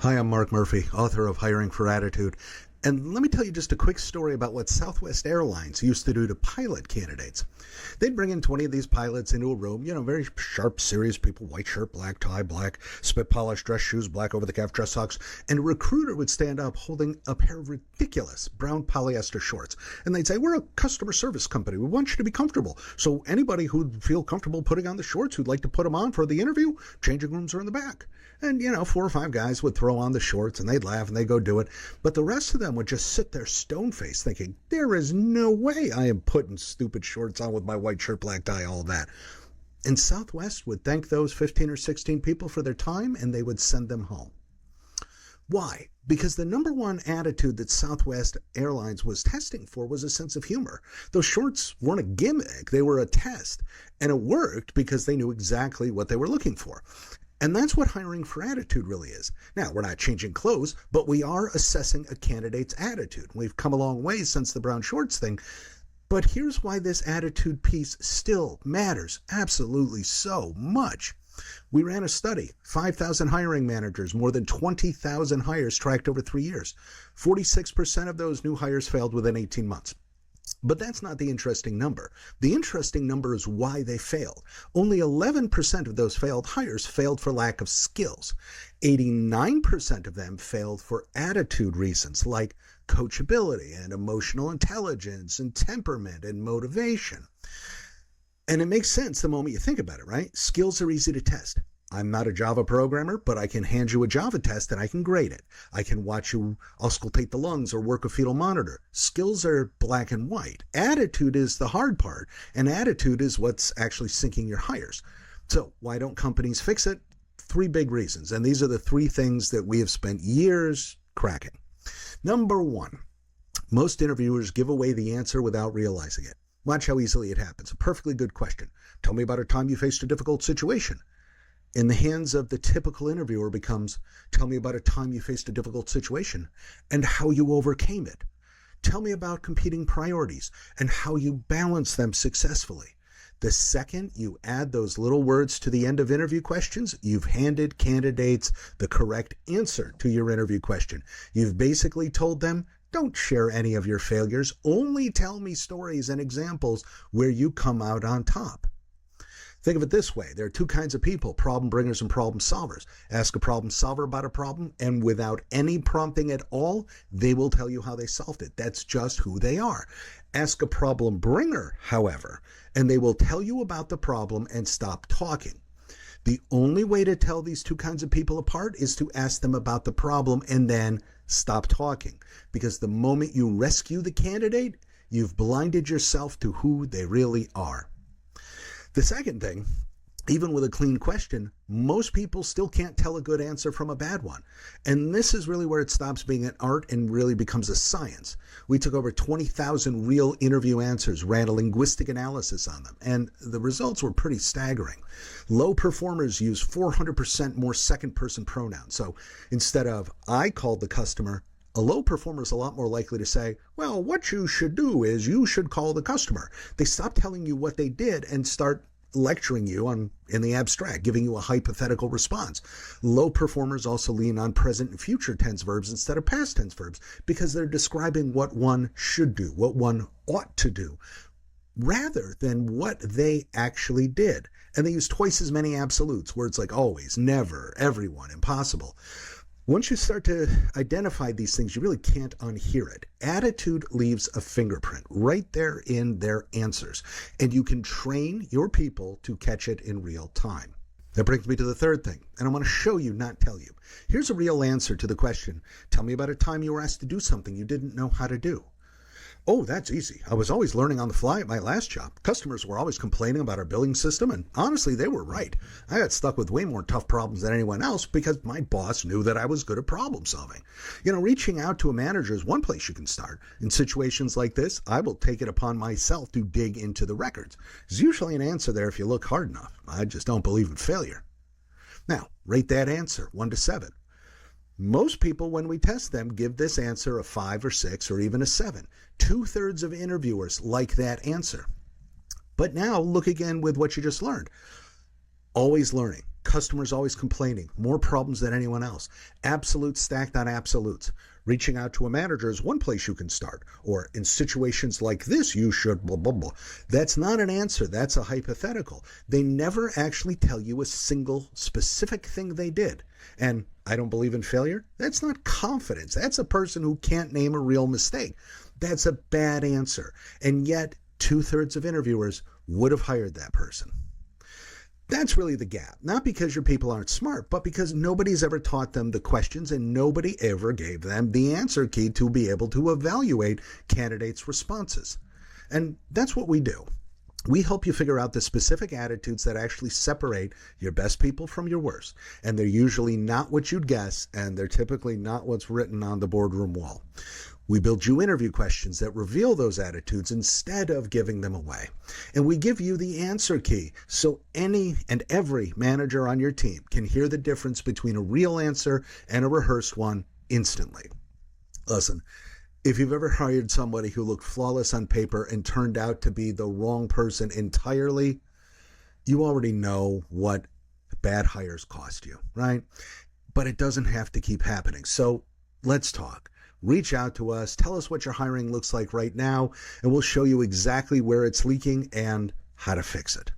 Hi, I'm Mark Murphy, author of Hiring for Attitude. And let me tell you just a quick story about what Southwest Airlines used to do to pilot candidates. They'd bring in 20 of these pilots into a room, very sharp, serious people, white shirt, black tie, black, spit polished dress shoes, black over-the-calf dress socks, and a recruiter would stand up holding a pair of ridiculous brown polyester shorts. And they'd say, "We're a customer service company. We want you to be comfortable. So anybody who'd feel comfortable putting on the shorts, who'd like to put them on for the interview, changing rooms are in the back." And, 4 or 5 guys would throw on the shorts and they'd laugh and they'd go do it. But the rest of them would just sit there stone-faced thinking, there is no way I am putting stupid shorts on with my white shirt, black tie, all that. And Southwest would thank those 15 or 16 people for their time and they would send them home. Why? Because the number one attitude that Southwest Airlines was testing for was a sense of humor. Those shorts weren't a gimmick, they were a test. And it worked because they knew exactly what they were looking for. And that's what hiring for attitude really is. Now, we're not changing clothes, but we are assessing a candidate's attitude. We've come a long way since the brown shorts thing. But here's why this attitude piece still matters absolutely so much. We ran a study, 5,000 hiring managers, more than 20,000 hires tracked over 3 years. 46% of those new hires failed within 18 months. But that's not the interesting number. The interesting number is why they failed. Only 11% of those failed hires failed for lack of skills. 89% of them failed for attitude reasons like coachability and emotional intelligence and temperament and motivation. And it makes sense the moment you think about it, right? Skills are easy to test. I'm not a Java programmer, but I can hand you a Java test and I can grade it. I can watch you auscultate the lungs or work a fetal monitor. Skills are black and white. Attitude is the hard part, and attitude is what's actually sinking your hires. So why don't companies fix it? 3 big reasons, and these are the 3 things that we have spent years cracking. Number 1, most interviewers give away the answer without realizing it. Watch how easily it happens. A perfectly good question. Tell me about a time you faced a difficult situation. In the hands of the typical interviewer becomes, tell me about a time you faced a difficult situation and how you overcame it. Tell me about competing priorities and how you balance them successfully. The second you add those little words to the end of interview questions, you've handed candidates the correct answer to your interview question. You've basically told them, don't share any of your failures, only tell me stories and examples where you come out on top. Think of it this way. There are 2 kinds of people, problem bringers and problem solvers. Ask a problem solver about a problem, and without any prompting at all, they will tell you how they solved it. That's just who they are. Ask a problem bringer, however, and they will tell you about the problem and stop talking. The only way to tell these 2 kinds of people apart is to ask them about the problem and then stop talking. Because the moment you rescue the candidate, you've blinded yourself to who they really are. The second thing, even with a clean question, most people still can't tell a good answer from a bad one. And this is really where it stops being an art and really becomes a science. We took over 20,000 real interview answers, ran a linguistic analysis on them, and the results were pretty staggering. Low performers use 400% more second-person pronouns. So instead of I called the customer, a low performer is a lot more likely to say, well, what you should do is you should call the customer. They stop telling you what they did and start lecturing you in the abstract, giving you a hypothetical response. Low performers also lean on present and future tense verbs instead of past tense verbs because they're describing what one should do, what one ought to do, rather than what they actually did. And they use twice as many absolutes, words like always, never, everyone, impossible. Once you start to identify these things, you really can't unhear it. Attitude leaves a fingerprint right there in their answers, and you can train your people to catch it in real time. That brings me to the third thing, and I want to show you, not tell you. Here's a real answer to the question, tell me about a time you were asked to do something you didn't know how to do. Oh, that's easy. I was always learning on the fly at my last job. Customers were always complaining about our billing system, and honestly, they were right. I got stuck with way more tough problems than anyone else because my boss knew that I was good at problem solving. Reaching out to a manager is one place you can start. In situations like this, I will take it upon myself to dig into the records. There's usually an answer there if you look hard enough. I just don't believe in failure. Now, rate that answer, 1 to 7. Most people, when we test them, give this answer a 5 or 6 or even a 7. 2/3 of interviewers like that answer. But now look again with what you just learned. Always learning. Customers always complaining. More problems than anyone else. Absolutes stacked on absolutes. Reaching out to a manager is one place you can start. Or in situations like this, you should blah, blah, blah. That's not an answer. That's a hypothetical. They never actually tell you a single specific thing they did. And I don't believe in failure. That's not confidence. That's a person who can't name a real mistake. That's a bad answer. And yet, 2/3 of interviewers would have hired that person. That's really the gap. Not because your people aren't smart, but because nobody's ever taught them the questions and nobody ever gave them the answer key to be able to evaluate candidates' responses. And that's what we do. We help you figure out the specific attitudes that actually separate your best people from your worst. And they're usually not what you'd guess, and they're typically not what's written on the boardroom wall. We build you interview questions that reveal those attitudes instead of giving them away. And we give you the answer key so any and every manager on your team can hear the difference between a real answer and a rehearsed one instantly. Listen, if you've ever hired somebody who looked flawless on paper and turned out to be the wrong person entirely, you already know what bad hires cost you, right? But it doesn't have to keep happening. So let's talk. Reach out to us. Tell us what your hiring looks like right now, and we'll show you exactly where it's leaking and how to fix it.